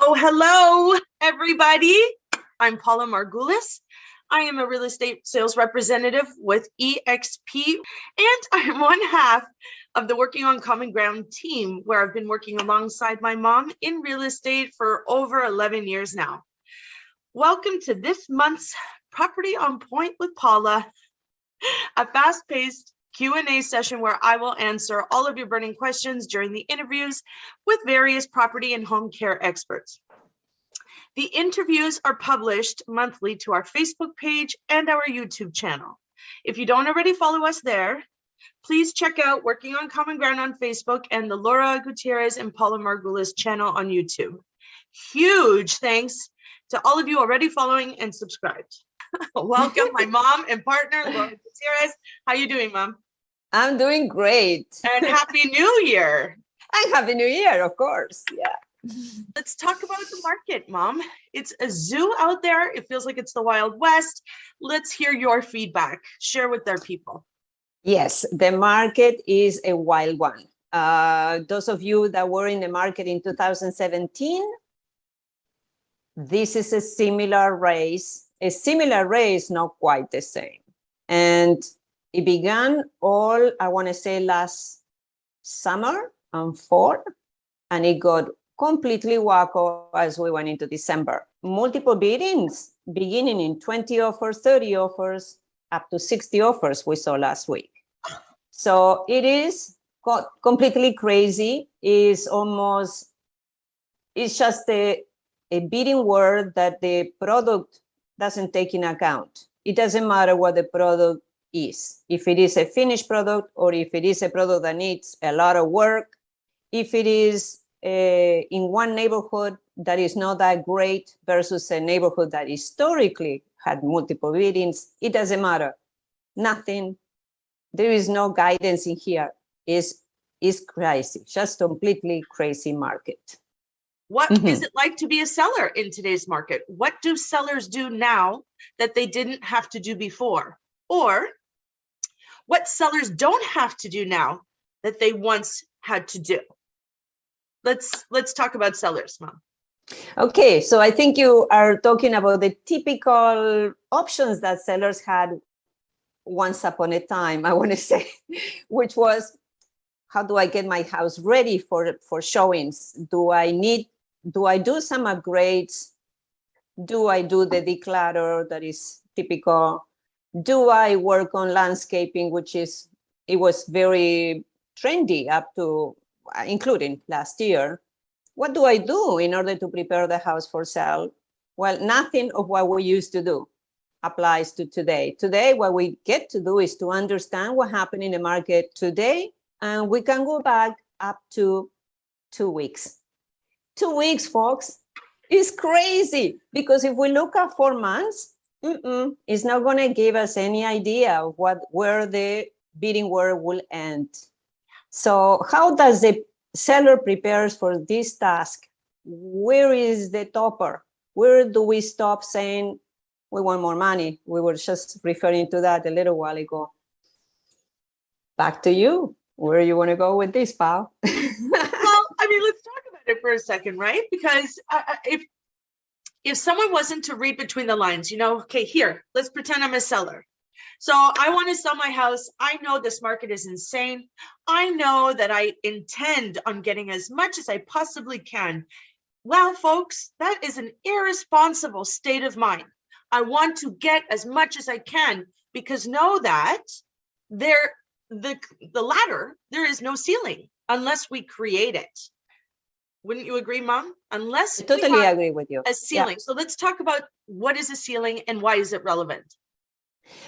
Oh, hello, everybody. I'm Paula Margulis. I am a real estate sales representative with EXP, and I'm one half of the Working on Common Ground team, where I've been working alongside my mom in real estate for over 11 years now. Welcome to this month's Property on Point with Paula, a fast-paced Q&A session where I will answer all of your burning questions during the interviews with various property and home care experts. The interviews are published monthly to our Facebook page and our YouTube channel. If you don't already follow us there, please check out Working on Common Ground on Facebook and the Laura Gutierrez and Paula Margulis channel on YouTube. Huge thanks to all of you already following and subscribed. Welcome, my mom and partner, Laura Gutierrez. How you doing, Mom? I'm doing great. And Happy New Year. And Happy New Year, of course. Yeah. Let's talk about the market, Mom. It's a zoo out there. It feels like it's the Wild West. Let's hear your feedback. Share with our people. Yes, the market is a wild one. Those of you that were in the market in 2017, this is a similar race, not quite the same. And it began all, I want to say, last summer and fall, and it got completely wacko as we went into December. Multiple biddings, beginning in 20 offers, 30 offers, up to 60 offers we saw last week. So it is completely crazy. It's just a bidding war that the product doesn't take in account. It doesn't matter what the product is. If it is a finished product or if it is a product that needs a lot of work, if it is in one neighborhood that is not that great versus a neighborhood that historically had multiple biddings, it doesn't matter. Nothing. There is no guidance in here. It's crazy, just completely crazy market. What is it like to be a seller in today's market? What do sellers do now that they didn't have to do before? Or what sellers don't have to do now that they once had to do? Let's talk about sellers, Mom. Okay, so I think you are talking about the typical options that sellers had once upon a time, I want to say, which was, how do I get my house ready for showings? Do I do some upgrades? Do I do the declutter that is typical? Do I work on landscaping, it was very trendy up to, including last year. What do I do in order to prepare the house for sale? Well, nothing of what we used to do applies to today. Today, what we get to do is to understand what happened in the market today, and we can go back up to 2 weeks. 2 weeks, folks, is crazy, because if we look at 4 months, it's not going to give us any idea of where the bidding war will end. So how does the seller prepares for this task? Where is the topper? Where do we stop saying we want more money? We were just referring to that a little while ago. Back to you. Where you want to go with this, Pal? Well, I mean, let's talk about it for a second, right? Because if someone wasn't to read between the lines, okay, here, let's pretend I'm a seller. So I want to sell my house. I know this market is insane. I know that I intend on getting as much as I possibly can. Well, folks, that is an irresponsible state of mind. I want to get as much as I can, because know that the ladder, there is no ceiling unless we create it. Wouldn't you agree, Mom? Unless I totally agree with you. A ceiling. Yeah. So let's talk about what is a ceiling and why is it relevant?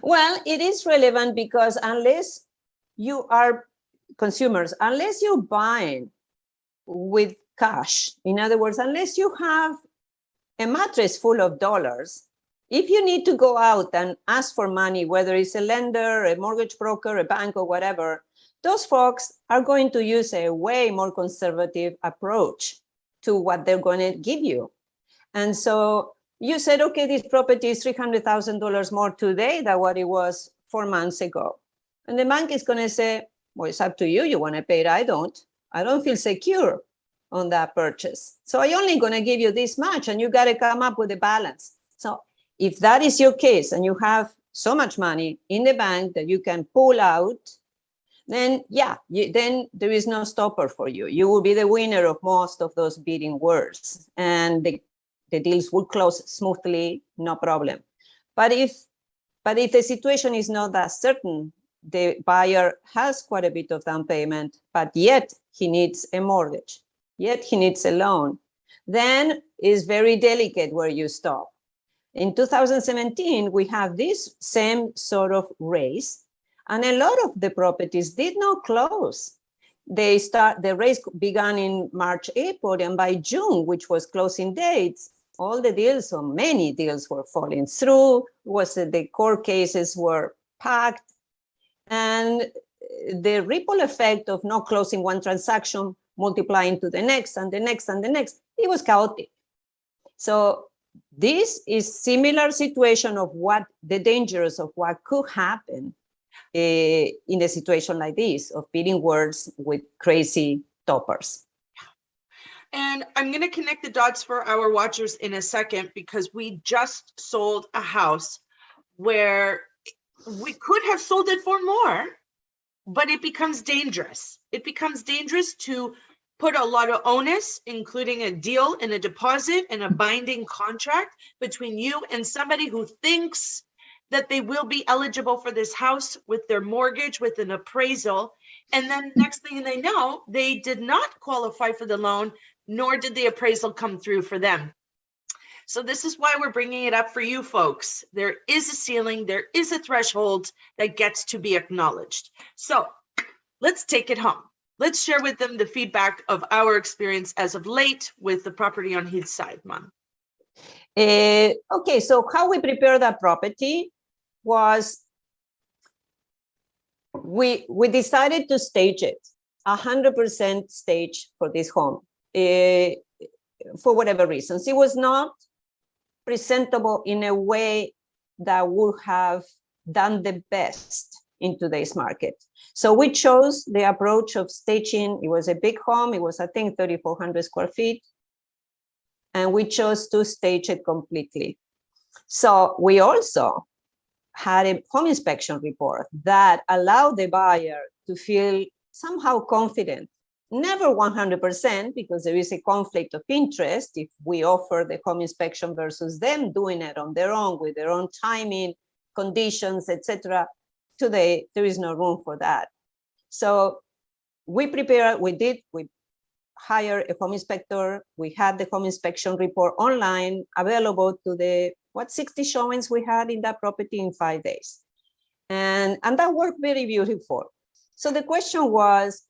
Well, it is relevant because unless you are consumers, unless you're buying with cash, in other words, unless you have a mattress full of dollars, if you need to go out and ask for money, whether it's a lender, a mortgage broker, a bank, or whatever, those folks are going to use a way more conservative approach to what they're going to give you. And so you said, okay, this property is $300,000 more today than what it was 4 months ago. And the bank is going to say, well, it's up to you. You want to pay it. I don't feel secure. on that purchase. So I only going to give you this much, and you got to come up with a balance. So if that is your case and you have so much money in the bank that you can pull out, then yeah, then there is no stopper for you. You will be the winner of most of those bidding wars, and the deals will close smoothly, no problem. But if the situation is not that certain, the buyer has quite a bit of down payment, but yet he needs a mortgage, yet he needs a loan, then it's very delicate where you stop. In 2017, we have this same sort of race, and a lot of the properties did not close. The race began in March, April, and by June, which was closing dates, all the deals, or many deals, were falling through. The court cases were packed, and the ripple effect of not closing one transaction, multiplying to the next and the next and the next, it was chaotic. So this is similar situation of what the dangers of what could happen in a situation like this, of bidding wars with crazy toppers. And I'm going to connect the dots for our watchers in a second, because we just sold a house where we could have sold it for more, but it becomes dangerous. It becomes dangerous to put a lot of onus, including a deal and a deposit and a binding contract between you and somebody who thinks that they will be eligible for this house with their mortgage, with an appraisal. And then next thing they know, they did not qualify for the loan, nor did the appraisal come through for them. So this is why we're bringing it up for you folks. There is a ceiling, there is a threshold that gets to be acknowledged. So let's take it home. Let's share with them the feedback of our experience as of late with the property on Heathside, Mom. Okay, so how we prepare that property was we decided to stage it, 100% stage for this home, for whatever reasons. It was not presentable in a way that would have done the best in today's market. So we chose the approach of staging. It was a big home. It was, I think, 3,400 square feet. And we chose to stage it completely. So we also had a home inspection report that allowed the buyer to feel somehow confident. Never 100%, because there is a conflict of interest if we offer the home inspection versus them doing it on their own with their own timing, conditions, etc. Today, there is no room for that. So we hired a home inspector. We had the home inspection report online available to the 60 showings we had in that property in 5 days. And that worked very beautiful. So the question was,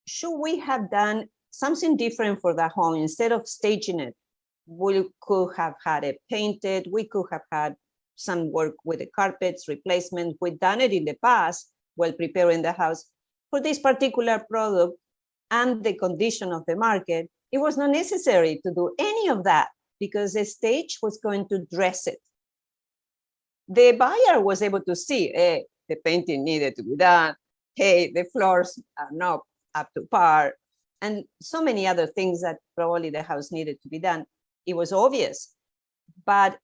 should we have done something different for that home? Instead of staging it, we could have had it painted. We could have had some work with the carpets, replacement. We've done it in the past while preparing the house. For this particular product and the condition of the market, it was not necessary to do any of that, because the stage was going to dress it. The buyer was able to see, hey, the painting needed to be done. Hey, the floors are not up to par. And so many other things that probably the house needed to be done. It was obvious, but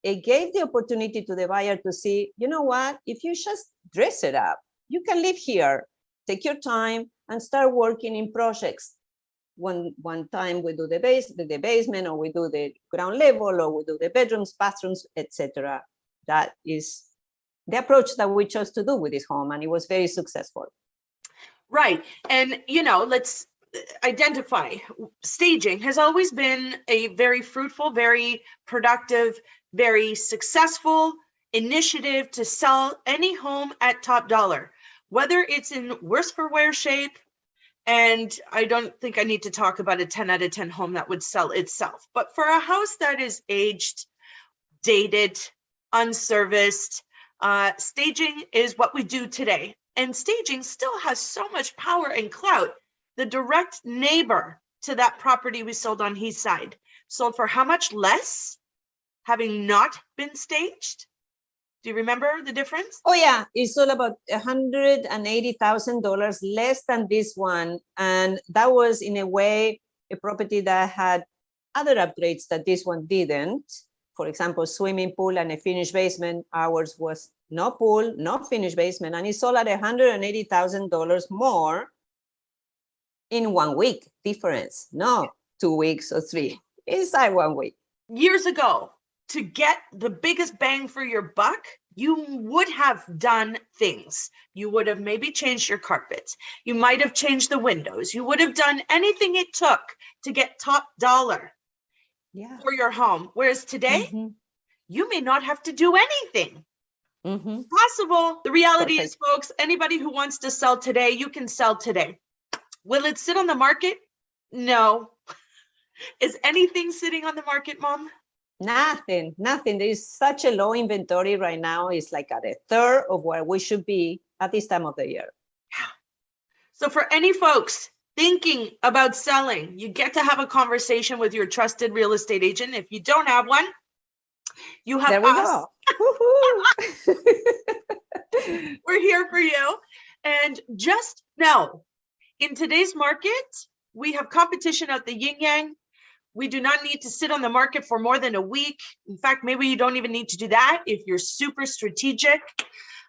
it gave the opportunity to the buyer to see, you know what, if you just dress it up, you can live here, take your time and start working in projects. One time we do the basement, or we do the ground level, or we do the bedrooms, bathrooms, etc. That is the approach that we chose to do with this home, and it was very successful. Right. And, let's identify, staging has always been a very fruitful, very productive, very successful initiative to sell any home at top dollar, whether it's in worse for wear shape. And I don't think I need to talk about a 10 out of 10 home that would sell itself. But for a house that is aged, dated, unserviced, staging is what we do today. And staging still has so much power and clout. The direct neighbor to that property we sold on Heathside sold for how much less, having not been staged? Do you remember the difference? Oh yeah, it's all about $180,000 less than this one. And that was in a way a property that had other upgrades that this one didn't, for example, swimming pool and a finished basement, ours was no pool, no finished basement, and it sold at $180,000 more in 1 week difference, no 2 weeks or 3, inside 1 week. Years ago, to get the biggest bang for your buck, you would have done things. You would have maybe changed your carpets. You might have changed the windows. You would have done anything it took to get top dollar for your home. Whereas today, you may not have to do anything. Possible. The reality is, folks, anybody who wants to sell today, you can sell today. Will it sit on the market? No. Is anything sitting on the market, Mom? Nothing. There is such a low inventory right now. It's like at a third of where we should be at this time of the year. So for any folks thinking about selling, you get to have a conversation with your trusted real estate agent. If you don't have one, you have there we us. Go. We're here for you. And just know, in today's market, we have competition at the yin yang. We do not need to sit on the market for more than a week. In fact, maybe you don't even need to do that if you're super strategic.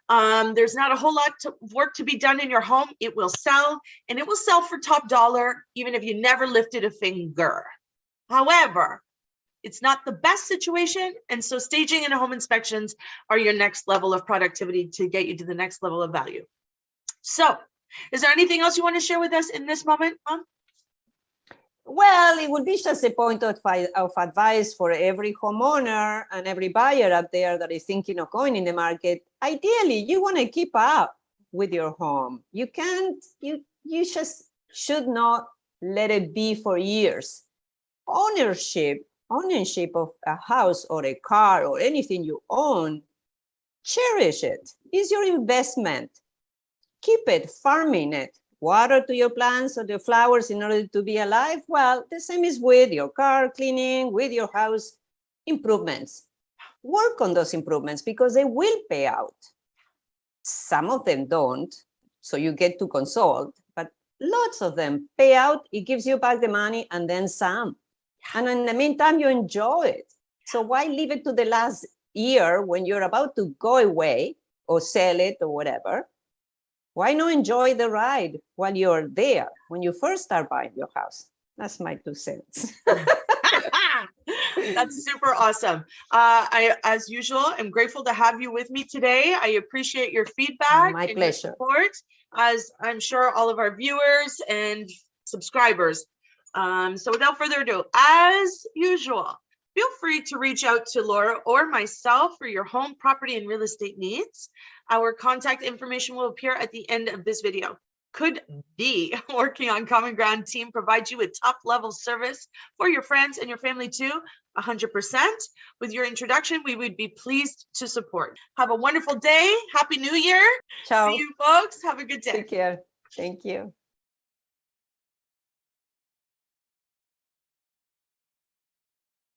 There's not a whole lot of work to be done in your home. It will sell, and it will sell for top dollar, even if you never lifted a finger. However, it's not the best situation. And so staging and home inspections are your next level of productivity to get you to the next level of value. So is there anything else you want to share with us in this moment, Mom? Well, it would be just a point of advice for every homeowner and every buyer out there that is thinking of going in the market. Ideally, you want to keep up with your home. You can't, you just should not let it be for years. Ownership of a house or a car or anything you own, cherish it. It's your investment. Keep it, farming it. Water to your plants or the flowers in order to be alive. Well, the same is with your car cleaning, with your house improvements. Work on those improvements because they will pay out. Some of them don't, so you get to consult, but lots of them pay out. It gives you back the money and then some. And in the meantime, you enjoy it. So why leave it to the last year when you're about to go away or sell it or whatever? Why not enjoy the ride while you're there, when you first start buying your house? That's my 2 cents. That's super awesome. I, as usual, am grateful to have you with me today. I appreciate your feedback My and pleasure. your support, as I'm sure all of our viewers and subscribers. So without further ado, as usual, feel free to reach out to Laura or myself for your home, property, and real estate needs. Our contact information will appear at the end of this video. Could the Working on Common Ground team provide you with top level service for your friends and your family too? 100%. With your introduction, we would be pleased to support. Have a wonderful day. Happy New Year. Ciao. See you folks. Have a good day. Take care. Thank you.